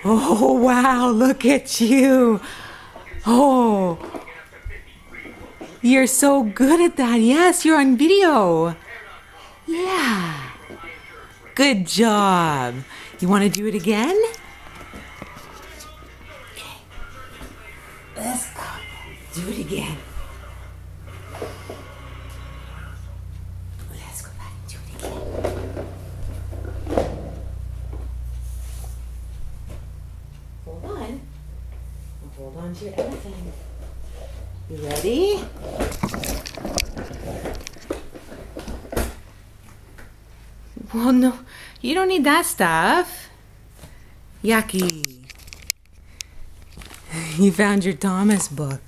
Oh, wow, look at you. Oh, you're so good at that. Yes, you're on video. Yeah. Good job. You want to do it again? Okay. Let's go. Do it again. Let's go back and do it again. Hold on. Hold on to your elephant. You ready? Well, no, you don't need that stuff. Yucky. You found your Thomas book.